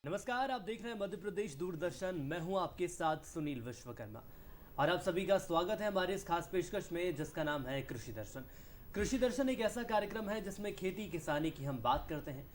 नमस्कार, आप देख रहे हैं मध्य प्रदेश दूरदर्शन। मैं हूं आपके साथ सुनील विश्वकर्मा और आप सभी का स्वागत है हमारे इस खास पेशकश में जिसका नाम है कृषि दर्शन। कृषि दर्शन एक ऐसा कार्यक्रम है जिसमें खेती किसानी की हम बात करते हैं।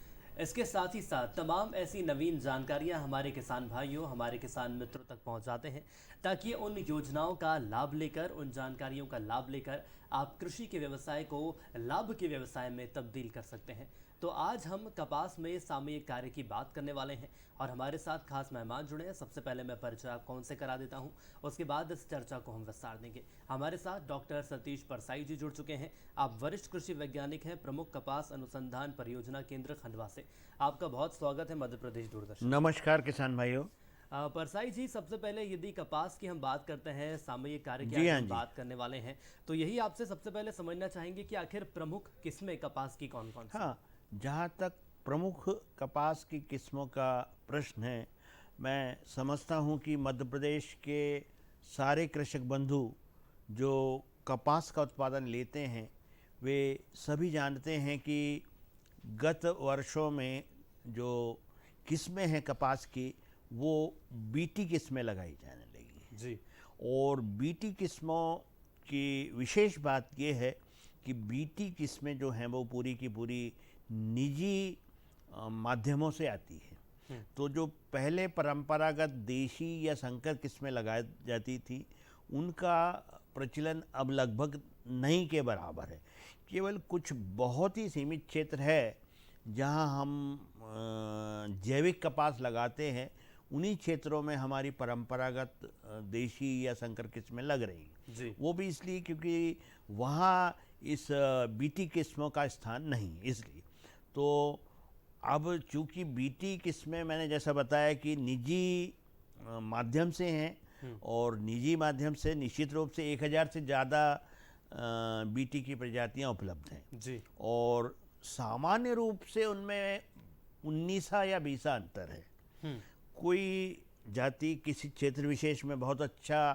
इसके साथ ही साथ तमाम ऐसी नवीन जानकारियां हमारे किसान भाइयों, हमारे किसान मित्रों तक पहुंचाते हैं ताकि उन योजनाओं का लाभ लेकर, उन जानकारियों का लाभ लेकर आप कृषि के व्यवसाय को लाभ के व्यवसाय में तब्दील कर सकते हैं। तो आज हम कपास में सामयिक कार्य की बात करने वाले हैं और हमारे साथ खास मेहमान जुड़े हैं। सबसे पहले मैं परिचय आपको उनसे करा देता हूं, उसके बाद इस चर्चा को हम विस्तार देंगे। हमारे साथ डॉक्टर सतीश परसाई जी जुड़ चुके हैं। आप वरिष्ठ कृषि वैज्ञानिक हैं, प्रमुख कपास अनुसंधान परियोजना केंद्र खंडवा से। आपका बहुत स्वागत है मध्य प्रदेश दूरदर्शन। नमस्कार किसान भाइयों। परसाई जी, सबसे पहले यदि कपास की हम बात करते हैं, सामयिक कार्य की जी आज हाँ हम जी। बात करने वाले हैं, तो यही आपसे सबसे पहले समझना चाहेंगे कि आखिर प्रमुख किस्में कपास की कौन कौन सी हैं? हाँ, जहाँ तक प्रमुख कपास की किस्मों का प्रश्न है, मैं समझता हूँ कि मध्य प्रदेश के सारे कृषक बंधु जो कपास का उत्पादन लेते हैं, वे सभी जानते हैं कि गत वर्षों में जो किस्में हैं कपास की, वो बीटी किस्में लगाई जाने लगी हैं। जी। और बीटी किस्मों की विशेष बात ये है कि बीटी किस्में जो हैं वो पूरी की पूरी निजी माध्यमों से आती है। तो जो पहले परंपरागत देशी या संकर किस्में लगाई जाती थी, उनका प्रचलन अब लगभग नहीं के बराबर है। केवल कुछ बहुत ही सीमित क्षेत्र है जहां हम जैविक कपास लगाते हैं, उन्हीं क्षेत्रों में हमारी परंपरागत देशी या संकर किस्में लग रही हैं। जी। वो भी इसलिए क्योंकि वहाँ इस बीटी किस्मों का स्थान नहीं, इसलिए। तो अब चूंकि बीटी किस्में मैंने जैसा बताया कि निजी माध्यम से हैं, और निजी माध्यम से निश्चित रूप से 1000 से ज़्यादा बीटी की प्रजातियां उपलब्ध हैं। जी। और सामान्य रूप से उनमें 19 या 20 अंतर है। कोई जाति किसी क्षेत्र विशेष में बहुत अच्छा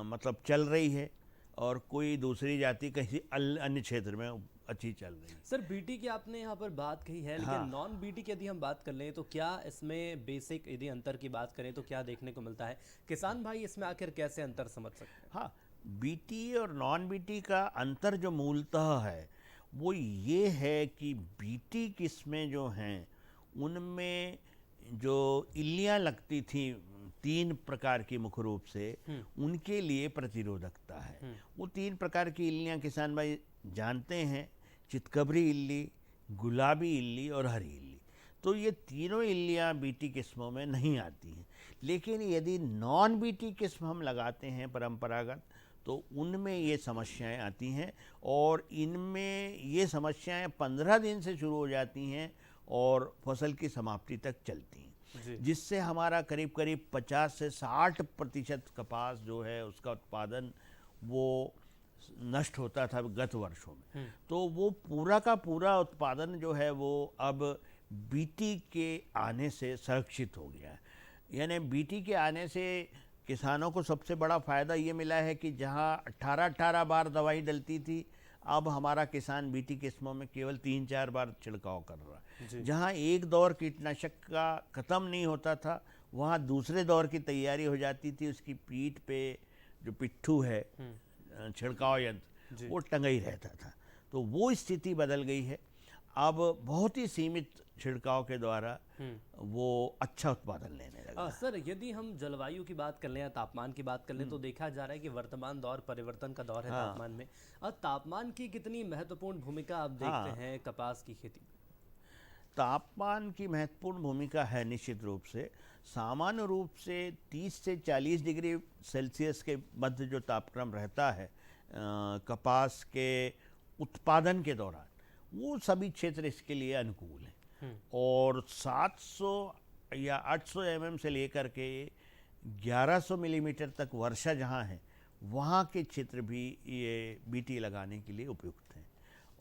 मतलब चल रही है, और कोई दूसरी जाति किसी अन्य क्षेत्र में अच्छी चल रही है। सर, बीटी की आपने यहाँ पर बात कही है, लेकिन हाँ नॉन बीटी की यदि हम बात कर लें तो क्या इसमें बेसिक यदि अंतर की बात करें तो क्या देखने को मिलता है? किसान भाई इसमें आखिर कैसे अंतर समझ सकते हैं? हाँ, बीटी और नॉन बीटी का अंतर जो मूलतः है वो ये है कि बीटी किस्में जो हैं उनमें जो इल्लियाँ लगती थी 3 प्रकार की मुख्य रूप से, उनके लिए प्रतिरोधकता है। वो 3 प्रकार की इल्लियाँ किसान भाई जानते हैं: चितकबरी इल्ली, गुलाबी इल्ली और हरी इल्ली। तो ये तीनों इल्लियाँ बीटी किस्मों में नहीं आती हैं। लेकिन यदि नॉन बीटी किस्म हम लगाते हैं परंपरागत, तो उनमें ये समस्याएं आती हैं, और इनमें ये समस्याएं 15 दिन से शुरू हो जाती हैं और फसल की समाप्ति तक चलती हैं, जी। जिससे हमारा करीब करीब 50 से 60% कपास जो है उसका उत्पादन वो नष्ट होता था गत वर्षों में। तो वो पूरा का पूरा उत्पादन जो है वो अब बीटी के आने से संरक्षित हो गया है। यानी बीटी के आने से किसानों को सबसे बड़ा फ़ायदा ये मिला है कि जहाँ 18-18 बार दवाई डलती थी, अब हमारा किसान बीटी किस्मों में केवल 3-4 बार छिड़काव कर रहा है। जहाँ एक दौर कीटनाशक का ख़त्म नहीं होता था, वहाँ दूसरे दौर की तैयारी हो जाती थी। उसकी पीठ पे जो पिट्ठू है, छिड़काव यंत्र, वो टंगा ही रहता था। तो वो स्थिति बदल गई है। अब बहुत ही सीमित छिड़काव के द्वारा वो अच्छा उत्पादन लेने लगा। सर, यदि हम जलवायु की बात कर लें या तापमान की बात कर लें तो देखा जा रहा है कि वर्तमान दौर परिवर्तन का दौर है तापमान में। और तापमान की कितनी महत्वपूर्ण भूमिका आप देखते हाँ, हैं कपास की खेती में? तापमान की महत्वपूर्ण भूमिका है निश्चित रूप से। सामान्य रूप से 30 से 40 डिग्री सेल्सियस के मध्य जो तापक्रम रहता है कपास के उत्पादन के दौरान, वो सभी क्षेत्र इसके लिए अनुकूल हैं। और 700 या 800 mm से लेकर के 1100 मिलीमीटर तक वर्षा जहाँ है, वहाँ के क्षेत्र भी ये बीटी लगाने के लिए उपयुक्त हैं।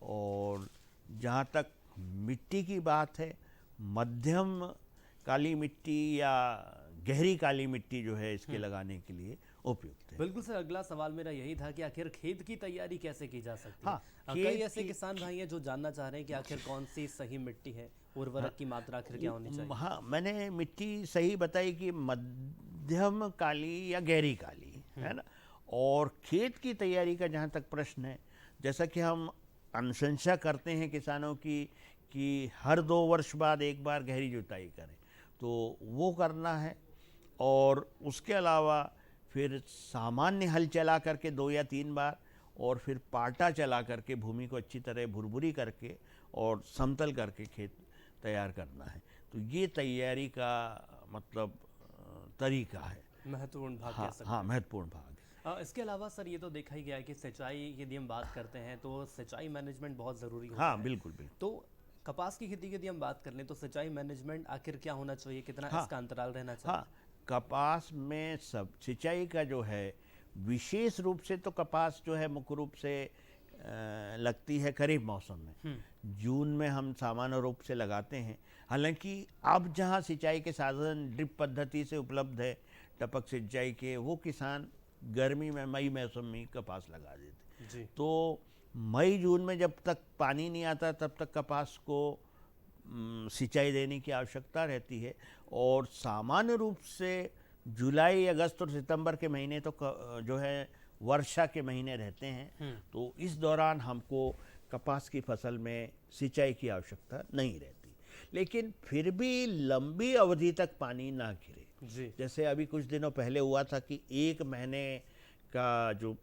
और जहाँ तक मिट्टी की बात है, मध्यम काली मिट्टी या गहरी काली मिट्टी जो है इसके लगाने के लिए उपयुक्त है। बिल्कुल सर, अगला सवाल मेरा यही था कि आखिर खेत की तैयारी कैसे की जा सकती है। हाँ, कई खेत ऐसे की- किसान भाई हैं जो जानना चाह रहे हैं कि आखिर कौन सी सही मिट्टी है, उर्वरक की मात्रा आखिर क्या होनी चाहिए। हाँ, मैंने मिट्टी सही बताई कि मध्यम काली या गहरी काली, है ना। और खेत की तैयारी का जहाँ तक प्रश्न है, जैसा कि हम अनुशंसा करते हैं किसानों की कि हर 2 वर्ष बाद एक बार गहरी जुताई करें, तो वो करना है। और उसके अलावा फिर सामान्य हल चला करके 2 या 3 बार, और फिर पाटा चला करके भूमि को अच्छी तरह भुरभुरी करके और समतल करके खेत तैयार करना है। तो ये तैयारी का मतलब तरीका है। महत्वपूर्ण भाग कह हाँ सकते हाँ, हैं। महत्वपूर्ण भाग है। इसके अलावा सर ये तो देखा ही गया है कि सिंचाई यदि हम बात करते हैं तो सिंचाई मैनेजमेंट बहुत ज़रूरी होता हाँ, है। बिल्कुल बिल्कुल। तो कपास की खेती की यदि हम बात कर लें तो सिंचाई मैनेजमेंट आखिर क्या होना चाहिए, कितना हाँ इसका अंतराल रहना चाहिए। हाँ, कपास में सब सिंचाई का जो है, विशेष रूप से तो कपास जो है मुख्य रूप से लगती है खरीफ मौसम में। जून में हम सामान्य रूप से लगाते हैं। हालांकि अब जहाँ सिंचाई के साधन ड्रिप पद्धति से उपलब्ध है, टपक सिंचाई के, वो किसान गर्मी में मई मौसम में कपास लगा देते। जी। तो मई जून में जब तक पानी नहीं आता तब तक कपास को सिंचाई देने की आवश्यकता रहती है। और सामान्य रूप से जुलाई, अगस्त और सितंबर के महीने तो जो है वर्षा के महीने रहते हैं। तो इस दौरान हमको कपास की फसल में सिंचाई की आवश्यकता नहीं रहती। लेकिन फिर भी लंबी अवधि तक पानी ना गिरे। जी। जैसे अभी कुछ दिनों पहले हुआ था कि 1 महीने का जो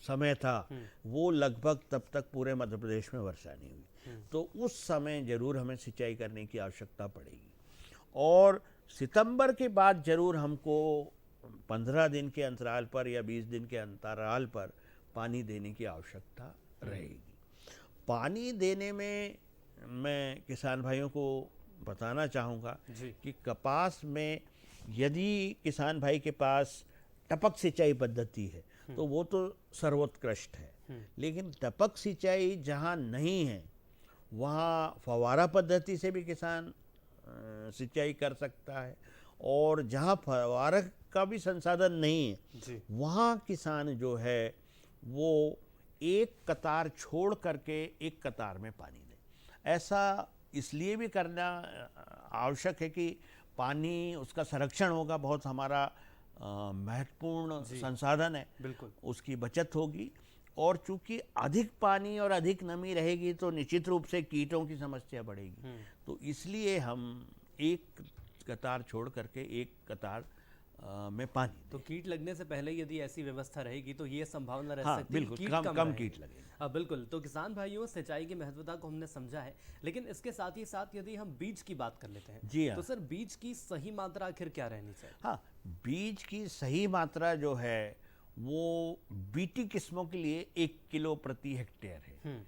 समय था, वो लगभग तब तक पूरे मध्य प्रदेश में वर्षा नहीं हुई। तो उस समय जरूर हमें सिंचाई करने की आवश्यकता पड़ेगी। और सितंबर के बाद जरूर हमको 15 दिन के अंतराल पर या 20 दिन के अंतराल पर पानी देने की आवश्यकता रहेगी। पानी देने में मैं किसान भाइयों को बताना चाहूँगा कि कपास में यदि किसान भाई के पास टपक सिंचाई पद्धति है तो वो तो सर्वोत्कृष्ट है। लेकिन टपक सिंचाई जहाँ नहीं है, वहाँ फव्वारा पद्धति से भी किसान सिंचाई कर सकता है। और जहाँ फव्वारा का भी संसाधन नहीं है, वहाँ किसान जो है वो एक कतार छोड़ करके एक कतार में पानी दे। ऐसा इसलिए भी करना आवश्यक है कि पानी, उसका संरक्षण होगा, बहुत हमारा महत्वपूर्ण संसाधन है, बिल्कुल उसकी बचत होगी। और चूंकि अधिक पानी और अधिक नमी रहेगी तो निश्चित रूप से कीटों की समस्या बढ़ेगी। तो इसलिए हम एक कतार छोड़ करके एक कतार में पानी तो कीट लगने से पहले यदि ऐसी व्यवस्था रहेगी तो ये संभावना रह हाँ, सकती है कि बिल्कुल कीट कम कीट लगेगा। बिल्कुल। तो किसान भाइयों, सिंचाई की महत्वता को हमने समझा है, लेकिन इसके साथ ही साथ यदि हम बीज की बात कर लेते हैं, जी हाँ। तो सर बीज की सही मात्रा आखिर क्या रहनी चाहिए। हाँ, बीज की सही मात्रा जो है वो बीटी किस्मों के लिए 1 किलो प्रति हेक्टेयर है,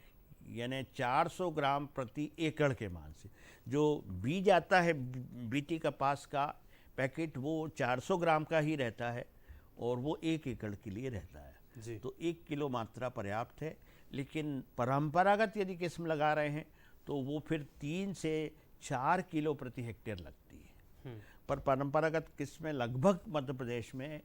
यानी 400 ग्राम प्रति एकड़ के मान से। जो बीज आता है बीटी कपास का पैकेट, वो 400 ग्राम का ही रहता है और वो 1 एकड़ के लिए रहता है। जी। तो 1 किलो मात्रा पर्याप्त है। लेकिन परंपरागत यदि किस्म लगा रहे हैं तो वो फिर 3 से 4 किलो प्रति हेक्टेयर लगती है। पर परंपरागत किस्में लगभग मध्य प्रदेश में,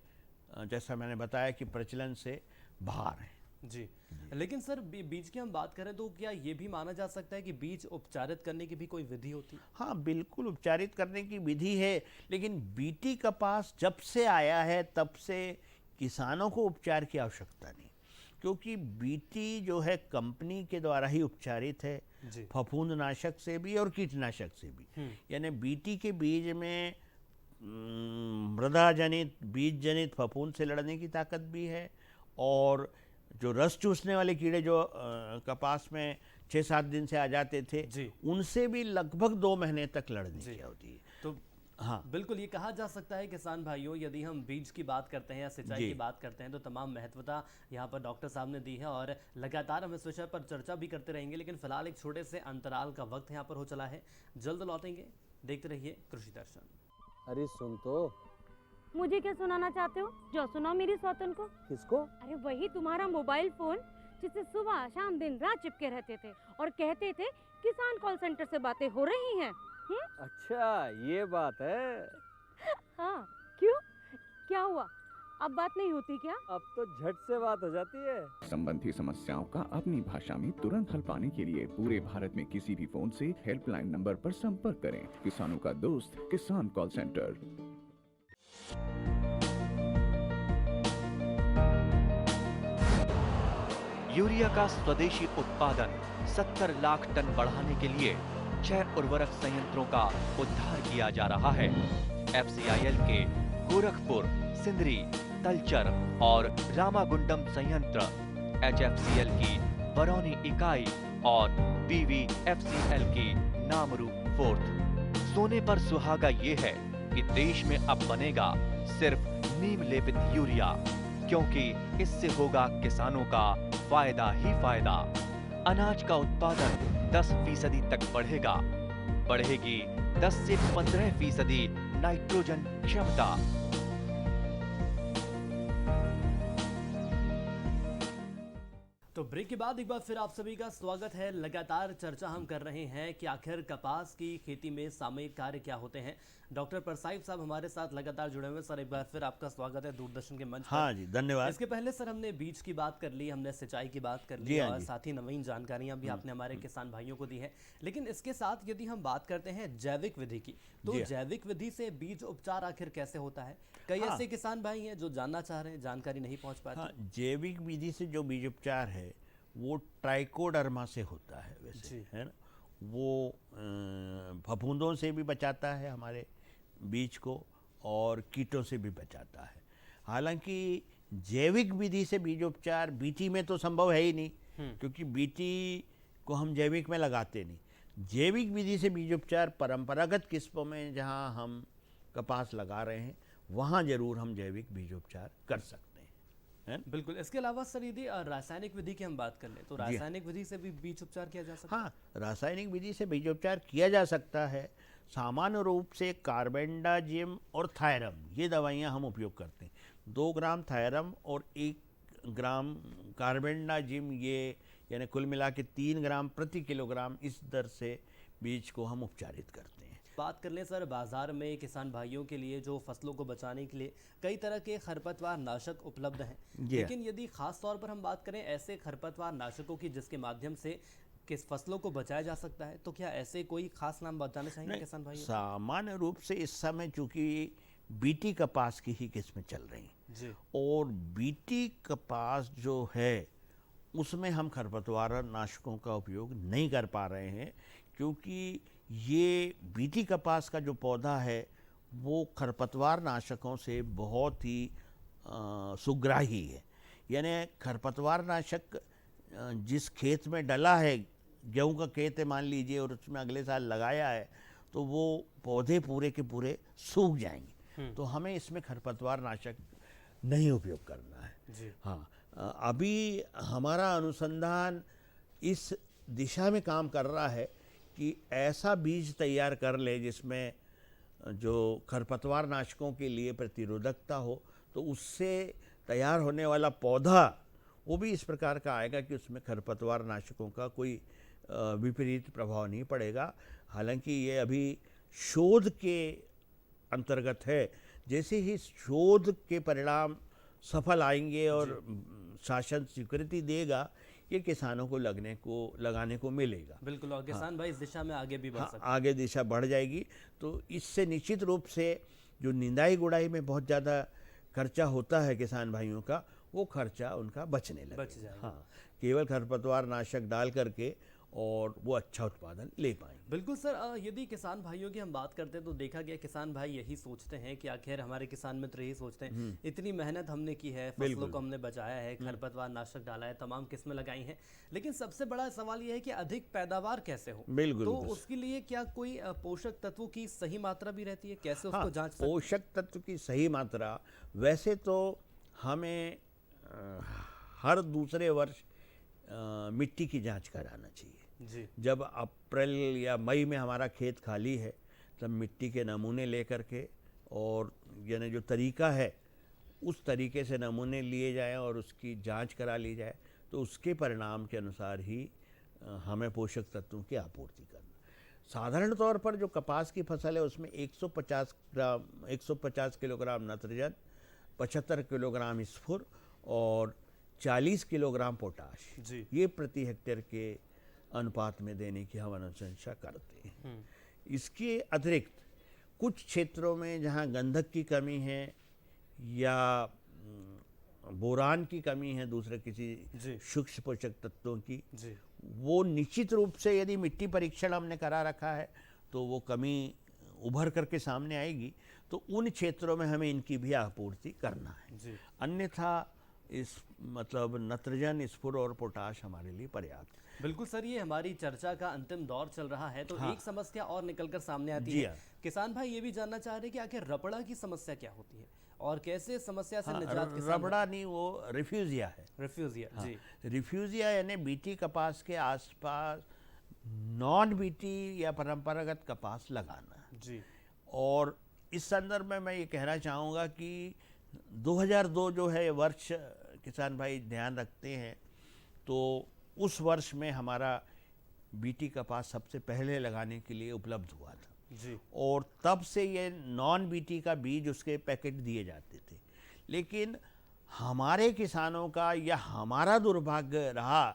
जैसा मैंने बताया, कि प्रचलन से बाहर है। जी। लेकिन सर बीज की हम बात करें तो क्या ये भी माना जा सकता है कि बीज उपचारित करने की भी कोई विधि होती है। हाँ, बिल्कुल उपचारित करने की विधि है। लेकिन बीटी कपास जब से आया है तब से किसानों को उपचार की आवश्यकता नहीं, क्योंकि बीटी जो है कंपनी के द्वारा ही उपचारित है, फफूंदनाशक से भी और कीटनाशक से भी। यानी बीटी के बीज में मृदा जनित, बीज जनित फफूंद से लड़ने की ताकत भी है। और जो रस चूसने वाले कीड़े जो कपास में 6-7 दिन से आ जाते थे, उनसे भी लगभग 2 महीने तक लड़ने की होती है। तो हाँ, बिल्कुल ये कहा जा सकता है किसान भाइयों, यदि हम बीज की बात करते हैं या सिंचाई की बात करते हैं तो तमाम महत्वता यहाँ पर डॉक्टर साहब ने दी है और लगातार हम इस विषय पर चर्चा भी करते रहेंगे। लेकिन फिलहाल एक छोटे से अंतराल का वक्त यहाँ पर हो चला है, जल्द लौटेंगे। देखते रहिए कृषि दर्शन। अरे सुन तो। मुझे क्या सुनाना चाहते हो? जो सुनाओ मेरी सौतन को। किसको? अरे वही तुम्हारा मोबाइल फोन जिससे सुबह शाम दिन रात चिपके रहते थे और कहते थे किसान कॉल सेंटर से बातें हो रही हैं। अच्छा, ये बात है। हाँ, क्यों? क्या हुआ? अब बात नहीं होती क्या? अब तो झट से बात हो जाती है। संबंधी समस्याओं का अपनी भाषा में तुरंत हल पाने के लिए पूरे भारत में किसी भी फोन से हेल्पलाइन नंबर पर संपर्क करें। किसानों का दोस्त किसान कॉल सेंटर। यूरिया का स्वदेशी उत्पादन 70 लाख टन बढ़ाने के लिए 6 उर्वरक संयंत्रों का उद्धार किया जा रहा है। FCIL के गोरखपुर, सिंदरी, तलचर और रामागुंडम संयंत्र, HFCL की बरौनी इकाई और BVFCL की नामरू फोर्थ। सोने पर सुहागा ये है कि देश में अब बनेगा सिर्फ नीम लेपित यूरिया, क्योंकि इससे होगा किसानों का फायदा ही फायदा। अनाज का उत्पादन 10% तक बढ़ेगा। बढ़ेगी 10 से 15% नाइट्रोजन क्षमता। तो ब्रेक के बाद एक बार फिर आप सभी का स्वागत है। लगातार चर्चा हम कर रहे हैं कि आखिर कपास की खेती में सामयिक कार्य क्या होते हैं। डॉक्टर परसाईब साहब हमारे साथ लगातार जुड़े हुए। सर, एक बार फिर आपका स्वागत है दूरदर्शन के मंच पर। हाँ जी, धन्यवाद। इसके पहले सर हमने बीज की बात कर ली, हमने सिंचाई की बात कर ली जी हाँ और जी। साथ ही नवीन जानकारियां भी आपने हमारे किसान भाइयों को दी हैं। लेकिन इसके साथ यदि हम बात करते हैं जैविक विधि की, तो जी हाँ। जैविक विधि से बीज उपचार आखिर कैसे होता है? कई हाँ। ऐसे किसान भाई हैं जो जानना चाह रहे हैं, जानकारी नहीं पहुंच पाते। हाँ, जैविक विधि से जो बीज उपचार है वो ट्राइकोडर्मा से होता है वैसे, जी। है ना। वो फफूंदों से भी बचाता है हमारे बीज को और कीटों से भी बचाता है। हालांकि जैविक विधि से बीज उपचार बीटी में तो संभव है ही नहीं, क्योंकि बीटी को हम जैविक में लगाते नहीं। जैविक विधि से बीज उपचार परंपरागत किस्मों में जहाँ हम कपास लगा रहे हैं वहाँ जरूर हम जैविक बीज उपचार कर सकते हैं, है ना? बिल्कुल। इसके अलावा सर यदि रासायनिक विधि की हम बात कर लें तो रासायनिक विधि से भी बीज उपचार किया जा सकता है? हाँ, रासायनिक विधि से बीज उपचार किया जा सकता है। सामान्य रूप से कार्बेंडाजिम और थायरम ये दवाइयाँ हम उपयोग करते हैं। 2 ग्राम थायरम और 1 ग्राम कार्बेंडाजिम, ये यानी कुल मिला के 3 ग्राम प्रति किलोग्राम, इस दर से बीज को हम उपचारित करते हैं। बात कर लें सर, बाजार में किसान भाइयों के लिए जो फसलों को बचाने के लिए कई तरह के खरपतवार नाशक उपलब्ध हैं, जी। लेकिन यदि खास तौर पर हम बात करें ऐसे खरपतवार नाशकों की जिसके माध्यम से किस फसलों को बचाया जा सकता है, तो क्या ऐसे कोई खास नाम बताना चाहेंगे नहीं, किसान भाइयों? सामान्य रूप से इस समय चूंकि बीटी कपास की ही किस्में चल रही हैं जी। और बीटी कपास जो है उसमें हम खरपतवार नाशकों का उपयोग नहीं कर पा रहे हैं, क्योंकि ये बीटी कपास का जो पौधा है वो खरपतवार नाशकों से बहुत ही सुग्राही है। यानी खरपतवार नाशक जिस खेत में डला है, गेहूं का खेत है मान लीजिए, और उसमें अगले साल लगाया है, तो वो पौधे पूरे के पूरे सूख जाएंगे। तो हमें इसमें खरपतवार नाशक नहीं उपयोग करना है। जी। हाँ, अभी हमारा अनुसंधान इस दिशा में काम कर रहा है कि ऐसा बीज तैयार कर ले जिसमें जो खरपतवार नाशकों के लिए प्रतिरोधकता हो, तो उससे तैयार होने वाला पौधा वो भी इस प्रकार का आएगा कि उसमें खरपतवार नाशकों का कोई विपरीत प्रभाव नहीं पड़ेगा। हालांकि ये अभी शोध के अंतर्गत है। जैसे ही शोध के परिणाम सफल आएंगे और शासन स्वीकृति देगा, ये किसानों को लगाने को मिलेगा। बिल्कुल। और किसान भाई इस दिशा में आगे भी बढ़ हाँ, सकते आगे दिशा बढ़ जाएगी। तो इससे निश्चित रूप से जो निंदाई गुड़ाई में बहुत ज़्यादा खर्चा होता है किसान भाइयों का, वो खर्चा उनका बचने लगेगा। बच जाएगा। हाँ, केवल खरपतवार नाशक डाल करके और वो अच्छा उत्पादन ले पाएंगे। बिल्कुल सर, यदि किसान भाइयों की हम बात करते हैं तो देखा गया किसान भाई यही सोचते हैं कि आखिर हमारे किसान मित्र यही सोचते हैं, इतनी मेहनत हमने की है, फसलों बिल्कुल। को हमने बचाया है, खरपतवार नाशक डाला है, तमाम किस्में लगाई हैं, लेकिन सबसे बड़ा सवाल यह है कि अधिक पैदावार कैसे हो। बिल्कुल, तो बिल्कुल। उसके लिए क्या कोई पोषक तत्वों की सही मात्रा भी रहती है? कैसे उसको हाँ, जांच सकते हैं? पोषक तत्व की सही मात्रा वैसे तो हमें हर दूसरे वर्ष मिट्टी की जांच कराना चाहिए। जी। जब अप्रैल या मई में हमारा खेत खाली है, तब मिट्टी के नमूने लेकर के, और यानी जो तरीका है उस तरीके से नमूने लिए जाएं और उसकी जांच करा ली जाए, तो उसके परिणाम के अनुसार ही हमें पोषक तत्वों की आपूर्ति करना। साधारण तौर पर जो कपास की फसल है उसमें 150 किलोग्राम नाइट्रोजन, 75 किलोग्राम स्फुर और 40 किलोग्राम पोटाश जी। ये प्रति हेक्टेयर के अनुपात में देने की हम अनुशंसा करते हैं। इसके अतिरिक्त कुछ क्षेत्रों में जहाँ गंधक की कमी है या बोरान की कमी है, दूसरे किसी जी। सूक्ष्म पोषक तत्वों की, जी। वो निश्चित रूप से यदि मिट्टी परीक्षण हमने करा रखा है तो वो कमी उभर करके सामने आएगी, तो उन क्षेत्रों में हमें इनकी भी आपूर्ति करना है। जी। अन्यथा इस मतलब नत्रजन, स्फुर और पोटाश हमारे लिए पर्याप्त है। बिल्कुल सर, ये हमारी चर्चा का अंतिम दौर चल रहा है, तो हाँ। एक समस्या और निकलकर सामने आती जी है। हाँ। किसान भाई ये भी जानना चाह रहे हैं कि आखिर रपड़ा की समस्या क्या होती है और कैसे समस्या से हाँ, निजात किसान रबड़ा नहीं, वो रिफ्यूजिया है। रिफ्यूजिया। हाँ, जी। रिफ्यूजिया यानी बीटी कपास के आसपास नॉन बीटी या परंपरागत कपास लगाना। जी। और इस संदर्भ में मैं ये कहना चाहूँगा कि 2002 जो है वर्ष किसान भाई ध्यान रखते हैं, तो उस वर्ष में हमारा बीटी कपास सबसे पहले लगाने के लिए उपलब्ध हुआ था। जी। और तब से ये नॉन बीटी का बीज उसके पैकेट दिए जाते थे, लेकिन हमारे किसानों का या हमारा दुर्भाग्य रहा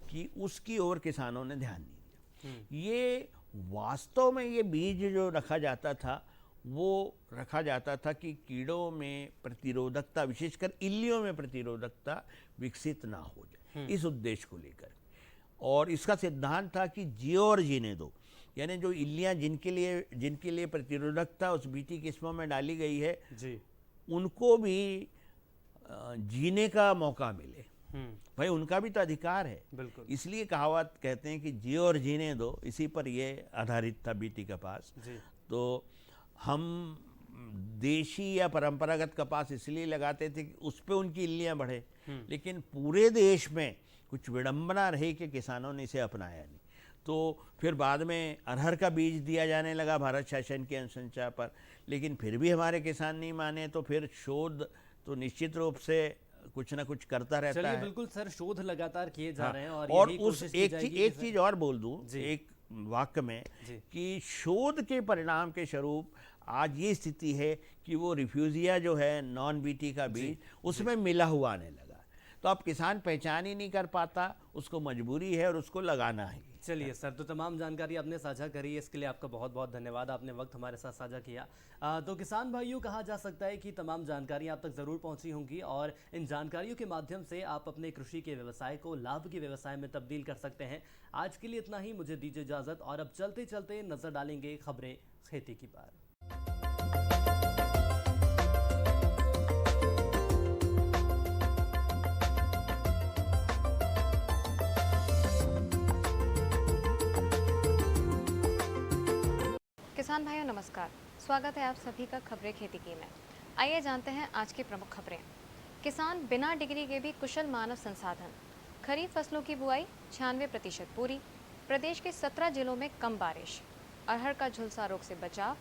कि उसकी ओर किसानों ने ध्यान नहीं दिया। ये वास्तव में ये बीज जो रखा जाता था वो रखा जाता था कि कीड़ों में प्रतिरोधकता, विशेषकर इल्लियों में प्रतिरोधकता विकसित ना हो जाए, इस उद्देश्य को लेकर। और इसका सिद्धांत था कि जियो और जीने दो, यानी जो इल्लियाँ जिनके लिए प्रतिरोधकता उस बीटी किस्मों में डाली गई है, जी। उनको भी जीने का मौका मिले। भाई उनका भी तो अधिकार है। बिल्कुल। इसलिए कहावत कहते हैं कि जियो और जीने दो, इसी पर ये आधारित था बीटी कपास। जी। तो हम देशी या परंपरागत कपास इसलिए लगाते थे कि उस पर उनकी इल्लियाँ बढ़े, लेकिन पूरे देश में कुछ विडंबना रही कि किसानों ने इसे अपनाया नहीं। तो फिर बाद में अरहर का बीज दिया जाने लगा भारत शासन की अनुशंसा पर, लेकिन फिर भी हमारे किसान नहीं माने, तो फिर शोध तो निश्चित रूप से कुछ ना कुछ करता रहता चलिए है। बिल्कुल सर, शोध लगातार किए जा हाँ, रहे हैं और यही उस कोशिश की एक जाएगी एक कि चीज और बोल दूं जी। एक वाक्य में जी। कि शोध के परिणाम के स्वरूप आज ये स्थिति है कि वो रिफ्यूजिया जो है नॉन बीटी का बीज उसमें मिला हुआ आने लगा, तो अब किसान पहचान ही नहीं कर पाता, उसको मजबूरी है और उसको लगाना है। चलिए सर, तो तमाम जानकारी आपने साझा करी, इसके लिए आपका बहुत बहुत धन्यवाद। आपने वक्त हमारे साथ साझा किया। तो किसान भाइयों, कहा जा सकता है कि तमाम जानकारियां आप तक ज़रूर पहुंची होंगी और इन जानकारियों के माध्यम से आप अपने कृषि के व्यवसाय को लाभ के व्यवसाय में तब्दील कर सकते हैं। आज के लिए इतना ही, मुझे दीजिए इजाज़त और अब चलते चलते नज़र डालेंगे खबरें खेती की पार। किसान भाइयों नमस्कार, स्वागत है आप सभी का खबरें खेती की में। आइए जानते हैं आज की प्रमुख खबरें। किसान बिना डिग्री के भी कुशल मानव संसाधन। खरीफ फसलों की बुआई 96% पूरी। प्रदेश के 17 जिलों में कम बारिश। अरहर का झुलसा रोग से बचाव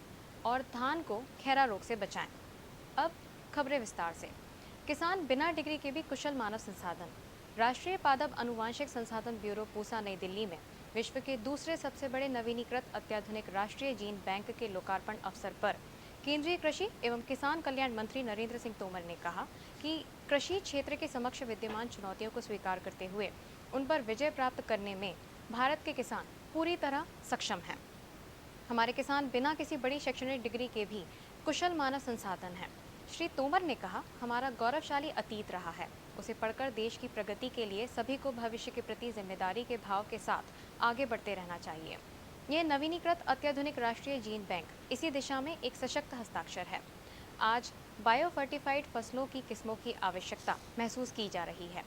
और धान को खैरा रोग से बचाएं। अब खबरें विस्तार से। किसान बिना डिग्री के भी कुशल मानव संसाधन। राष्ट्रीय पादप अनुवांशिक संसाधन ब्यूरो पूसा नई दिल्ली में विश्व के दूसरे सबसे बड़े नवीनीकृत अत्याधुनिक राष्ट्रीय जीन बैंक के लोकार्पण अवसर पर केंद्रीय कृषि एवं किसान कल्याण मंत्री नरेंद्र सिंह तोमर ने कहा कि कृषि क्षेत्र के समक्ष विद्यमान चुनौतियों को स्वीकार करते हुए उन पर विजय प्राप्त करने में भारत के किसान पूरी तरह सक्षम हैं। हमारे किसान बिना किसी बड़ी शैक्षणिक डिग्री के भी कुशल मानव संसाधन हैं। श्री तोमर ने कहा, हमारा गौरवशाली अतीत रहा है, उसे पढ़कर देश की प्रगति के लिए सभी को भविष्य के प्रति जिम्मेदारी के भाव के साथ आगे बढ़ते रहना चाहिए। यह नवीनीकृत अत्याधुनिक राष्ट्रीय जीन बैंक इसी दिशा में एक सशक्त हस्ताक्षर है। आज बायोफर्टिफाइड फसलों की किस्मों की आवश्यकता महसूस की जा रही है।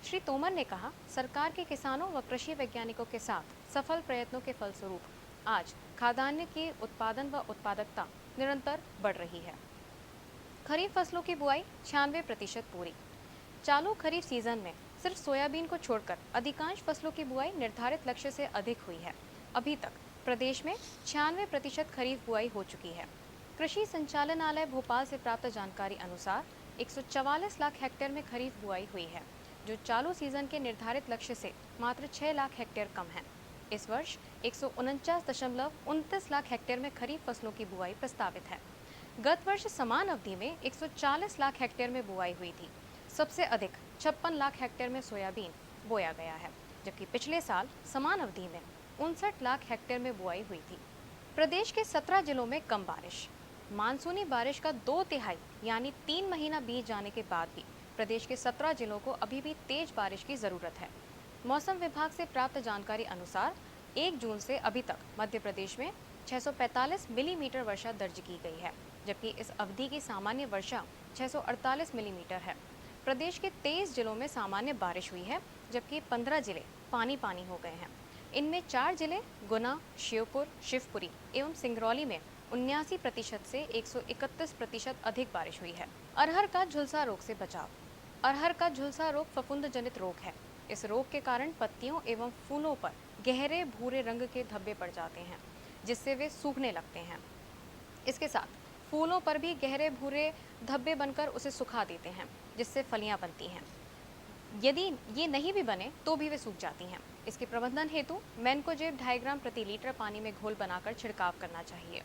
श्री तोमर ने कहा, सरकार के किसानों व कृषि वैज्ञानिकों के साथ सफल प्रयत्नों के फलस्वरूप आज खाद्यान्न के उत्पादन व उत्पादकता निरंतर बढ़ रही है। खरीफ फसलों की बुआई 96% पूरी। चालू खरीफ सीजन में सिर्फ सोयाबीन को छोड़कर अधिकांश फसलों की बुआई निर्धारित लक्ष्य से अधिक हुई है। अभी तक प्रदेश में 96% खरीफ बुआई हो चुकी है। कृषि संचालनालय भोपाल से प्राप्त जानकारी अनुसार 144 लाख हेक्टेयर में खरीफ बुआई हुई है, जो चालू सीजन के निर्धारित लक्ष्य से मात्र 6 लाख हेक्टेयर कम है। इस वर्ष 149.29 लाख हेक्टेयर में खरीफ फसलों की बुआई प्रस्तावित है। गत वर्ष समान अवधि में 140 लाख हेक्टेयर में बुआई हुई थी। सबसे अधिक 56 लाख हेक्टेयर में सोयाबीन बोया गया है, जबकि पिछले साल समान अवधि में 59 लाख हेक्टेयर में बुआई हुई थी। प्रदेश के 17 जिलों में कम बारिश। मानसूनी बारिश का 2/3 यानी 3 महीना बीत जाने के बाद भी प्रदेश के 17 जिलों को अभी भी तेज बारिश की जरूरत है। मौसम विभाग से प्राप्त जानकारी अनुसार 1 जून से अभी तक मध्य प्रदेश में 645 मिलीमीटर वर्षा दर्ज की गई है, जबकि इस अवधि की सामान्य वर्षा 648 मिलीमीटर है। प्रदेश के 23 जिलों में सामान्य बारिश हुई है, जबकि 15 जिले पानी पानी हो गए हैं। इनमें 4 जिले गुना, श्योपुर, शिवपुरी एवं सिंगरौली में 79% से 131% अधिक बारिश हुई है। अरहर का झुलसा रोग से बचाव। अरहर का झुलसा रोग फफूंद जनित रोग है। इस रोग के कारण पत्तियों एवं फूलों पर गहरे भूरे रंग के धब्बे पड़ जाते हैं, जिससे वे सूखने लगते हैं। इसके साथ फूलों पर भी गहरे भूरे धब्बे बनकर उसे सुखा देते हैं, जिससे फलियां बनती हैं। यदि ये नहीं भी बने तो भी वे सूख जाती हैं। इसके प्रबंधन हेतु मैनकोजेब 2.5 ग्राम प्रति लीटर पानी में घोल बनाकर छिड़काव करना चाहिए।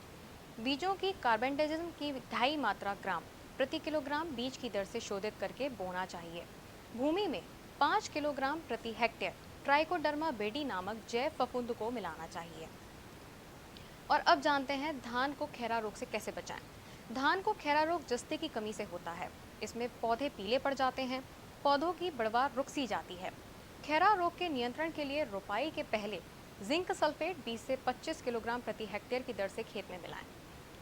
बीजों की कार्बेंडाजिम की 2.5 मात्रा ग्राम प्रति किलोग्राम बीज की दर से शोधित करके बोना चाहिए। भूमि में 5 किलोग्राम प्रति हेक्टेयर ट्राइकोडर्मा बेडी नामक जैव फफूंद को मिलाना चाहिए। और अब जानते हैं धान को खैरा रोग से कैसे बचाएं। धान को खैरा रोग जस्ते की कमी से होता है। इसमें पौधे पीले पड़ जाते हैं, पौधों की बढ़वार रुक सी जाती है। खैरा रोग के नियंत्रण के लिए रोपाई के पहले जिंक सल्फेट 20 से 25 किलोग्राम प्रति हेक्टेयर की दर से खेत में मिलाएं।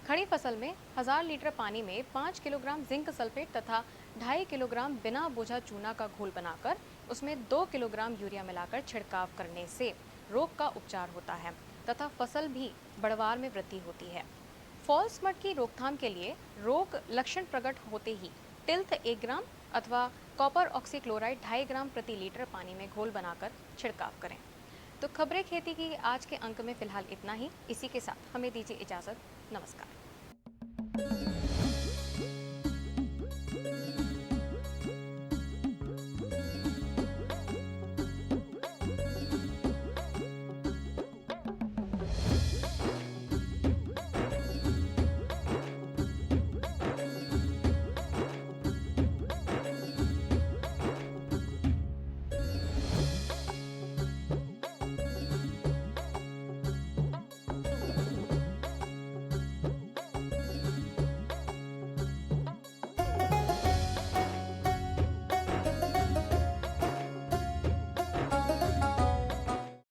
खड़ी फसल में 1000 लीटर पानी में 5 किलोग्राम जिंक सल्फेट तथा 2.5 किलोग्राम बिना बोझा चूना का घोल बनाकर उसमें 2 किलोग्राम यूरिया मिलाकर छिड़काव करने से रोग का उपचार होता है तथा फसल भी बढ़वार में वृद्धि होती है। फॉल स्मट की रोकथाम के लिए रोग लक्षण प्रकट होते ही टिल्थ 1 ग्राम अथवा कॉपर ऑक्सीक्लोराइड 2.5 ग्राम प्रति लीटर पानी में घोल बनाकर छिड़काव करें। तो खबरें खेती की आज के अंक में फिलहाल इतना ही। इसी के साथ हमें दीजिए इजाज़त। नमस्कार।